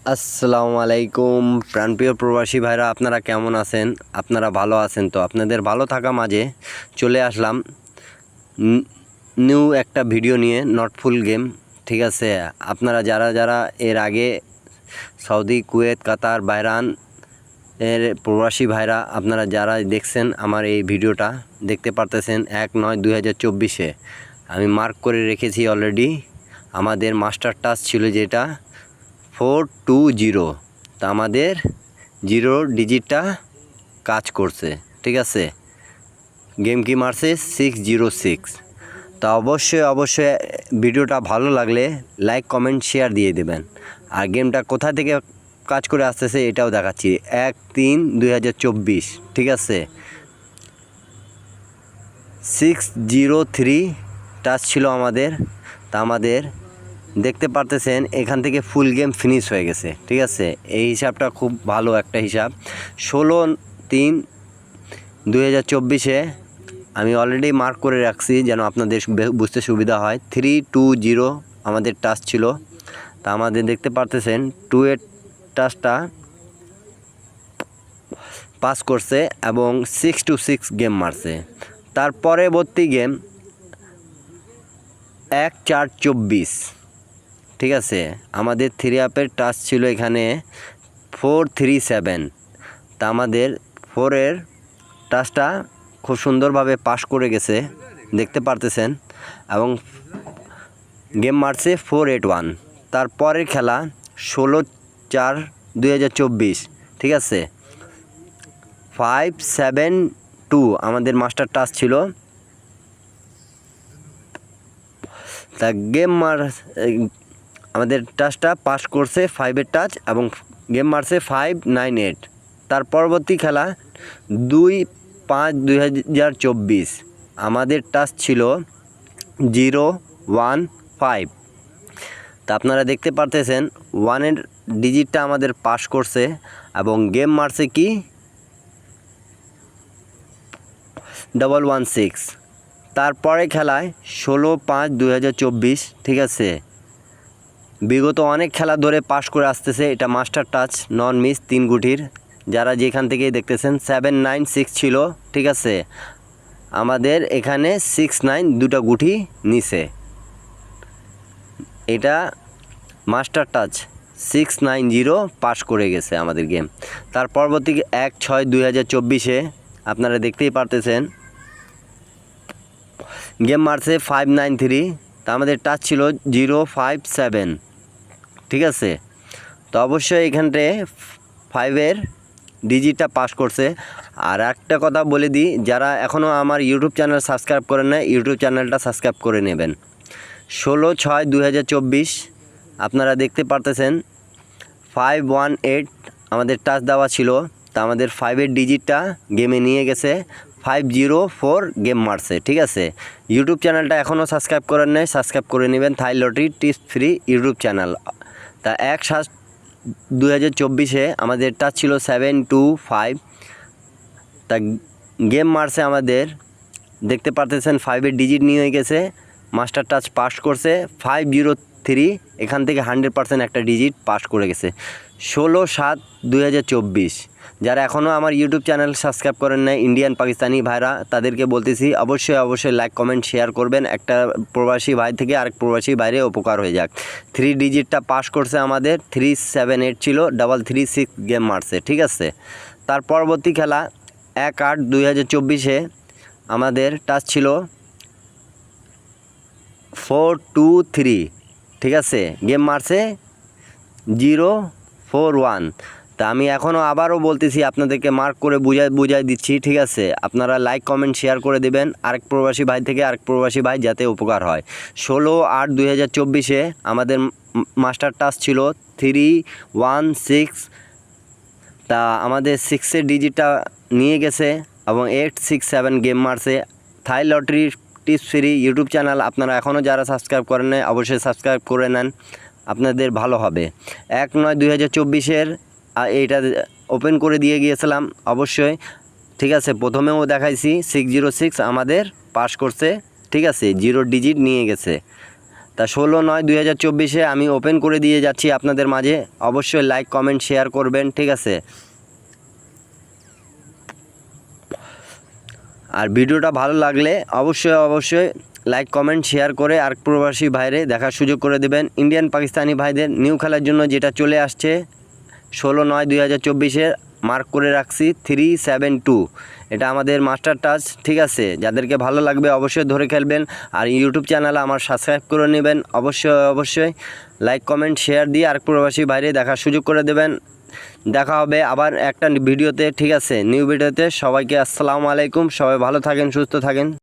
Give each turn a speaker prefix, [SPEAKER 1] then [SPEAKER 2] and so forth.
[SPEAKER 1] আসসালামু আলাইকুম প্রাণপ্রিয় প্রবাসী ভাইরা, আপনারা কেমন আছেন? আপনারা ভালো আছেন তো? আপনাদের ভালো থাকা মাঝে চলে আসলাম নিউ একটা ভিডিও নিয়ে, নট ফুল গেম। ঠিক আছে, আপনারা যারা যারা এর আগে সৌদি, কুয়েত, কাতার, বাহরান এর প্রবাসী ভাইরা, আপনারা যারা দেখছেন আমার এই ভিডিওটা দেখতে পারতেছেন 1/9/2024 আমি মার্ক করে রেখেছি অলরেডি। আমাদের মাস্টার টাচ ছিল যেটা 420, তা আমাদের 0 ডিজিটটা কাজ করছে। ঠিক আছে, গেম কি মারছে 606। তা অবশ্যই ভিডিওটা ভালো লাগলে লাইক, কমেন্ট, শেয়ার দিয়ে দেবেন। আর গেমটা কোথা থেকে কাজ করে আসতেছে এটাও দেখাচ্ছি। 1/3/2024, ঠিক আছে, 603 টাচ ছিল আমাদের। তা আমাদের দেখতে পারতেছেন এখান থেকে ফুল গেম ফিনিশ হয়ে গেছে। ঠিক আছে, এই হিসাবটা খুব ভালো একটা হিসাব। 16/3/2024 আমি অলরেডি মার্ক করে রাখছি যেন আপনাদের বুঝতে সুবিধা হয়। 320 আমাদের টাচ ছিল। তা আমাদের দেখতে পারতেছেন 2 এর টাচটা পাস করছে এবং 626 গেম মারছে। তার পরবর্তী গেম 1/4/24, ঠিক আছে, আমাদের 3 আপের টাচ ছিল এখানে 437। তা আমাদের 4-এর টাচটা খুব সুন্দরভাবে পাস করে গেছে দেখতে পারতেছেন, এবং গেম মারছে 481। তারপরের খেলা 16/4/2024, ঠিক আছে, 572 আমাদের মাস্টার টাচ ছিল। তা আমাদের টাচটা পাস করছে 5-এর টাচ এবং গেম মারছে 598। তার পরবর্তী খেলা 2/5/2024 আমাদের টাচ ছিল 015। তা আপনারা দেখতে পারতেছেন 1-এর ডিজিটটা আমাদের পাস করছে এবং গেম মারছে কি 116। তারপরে খেলায় 16/5/2024, ঠিক আছে, বিগত অনেক খেলা ধরে পাস করে আসতেছে। এটা মাস্টার টাচ নন মিস 3 গুটির, যারা যেখান থেকেই দেখতেছেন 796 ছিল। ঠিক আছে, আমাদের এখানে 69 দুটা গুটি নিছে। এটা মাস্টার টাচ 690 পাস করে গেছে আমাদের গেম। তার পরবর্তী 1/6/2024 আপনারা দেখতেই পারতেছেন গেম মারছে 593। তা আমাদের টাচ ছিল 057, ঠিক আছে। তো অবশ্যই এখানটায় 5-এর ডিজিটটা পাস করছে। আর একটা কথা বলে দিই, যারা এখনও আমার ইউটিউব চ্যানেল সাবস্ক্রাইব করেন না, ইউটিউব চ্যানেলটা সাবস্ক্রাইব করে নেবেন। 16/6/2024 আপনারা দেখতে পারতেছেন 518 আমাদের টাচ দেওয়া ছিল। তা আমাদের 5-এর ডিজিটটা গেমে নিয়ে গেছে 504 গেম মারছে। ঠিক আছে, ইউটিউব চ্যানেলটা এখনও সাবস্ক্রাইব করেন নাই, সাবস্ক্রাইব করে নেবেন। থাই lottery tips free YouTube channel. তা 1/7/2024 আমাদের টাচ ছিল 725। তা গেম মারছে আমাদের দেখতে পারতেছেন 5-এর ডিজিট নিয়ে গেছে, মাস্টার টাচ পাস করছে 503। এখান থেকে 100% একটা ডিজিট পাস করে গেছে। 16/7/2024 যারা এখনও আমার ইউটিউব চ্যানেল সাবস্ক্রাইব করেন নাই, ইন্ডিয়ান পাকিস্তানি ভাইরা, তাদেরকে বলতেছি অবশ্যই লাইক, কমেন্ট, শেয়ার করবেন। একটা প্রবাসী ভাই থেকে আরেক প্রবাসী বাইরে উপকার হয়ে যাক। 3 ডিজিটটা পাস করছে আমাদের 378 ছিল, 336 গেম মারছে। ঠিক আছে, তার পরবর্তী খেলা 1/8/2024 আমাদের টাচ ছিল 423, ঠিক আছে, গেম মারছে 041। তা আমি এখনও আবারও বলতেছি, আপনাদেরকে মার্ক করে বুঝাই দিচ্ছি। ঠিক আছে, আপনারা লাইক, কমেন্ট, শেয়ার করে দেবেন আরেক প্রবাসী ভাই থেকে আরেক প্রবাসী ভাই যাতে উপকার হয়। 16/8/2024 আমাদের মাস্টার টাচ ছিল 316। তা আমাদের 6-এর ডিজিটটা নিয়ে গেছে এবং 867 গেম মারছে। থাই lottery tips free YouTube channel আপনারা এখনও যারা সাবস্ক্রাইব করেন নাই অবশ্যই সাবস্ক্রাইব করে নেন, আপনাদের ভালো হবে। 1/9/2024 এইটা ওপেন করে দিয়ে গিয়েছিলাম অবশ্যই। ঠিক আছে, প্রথমেও দেখাইছি 606 আমাদের পাস করছে। ঠিক আছে, 0 ডিজিট নিয়ে গেছে। তা তা 16/9/2024 আমি ওপেন করে দিয়ে যাচ্ছি আপনাদের মাঝে। অবশ্যই লাইক কমেন্ট শেয়ার করবেন, ঠিক আছে। আর ভিডিওটা ভালো লাগলে অবশ্যই লাইক কমেন্ট শেয়ার করে আর প্রবাসী ভাইরে দেখার সুযোগ করে দেবেন। ইন্ডিয়ান পাকিস্তানি ভাইদের নিউ খেলার জন্য যেটা চলে আসছে 16/9/2024 মার্ক করে রাখছি 372, এটা আমাদের মাস্টার টাচ, ঠিক আছে। যাদেরকে ভালো লাগবে অবশ্যই ধরে খেলবেন। আর ইউটিউব চ্যানেলে আমার সাবস্ক্রাইব করে নেবেন। অবশ্যই লাইক কমেন্ট শেয়ার দিয়ে আর প্রবাসী বাইরে দেখার সুযোগ করে দেবেন। দেখা হবে আবার একটা ভিডিওতে, ঠিক আছে, নিউ ভিডিওতে। সবাইকে আসসালামু আলাইকুম, সবাই ভালো থাকেন, সুস্থ থাকেন।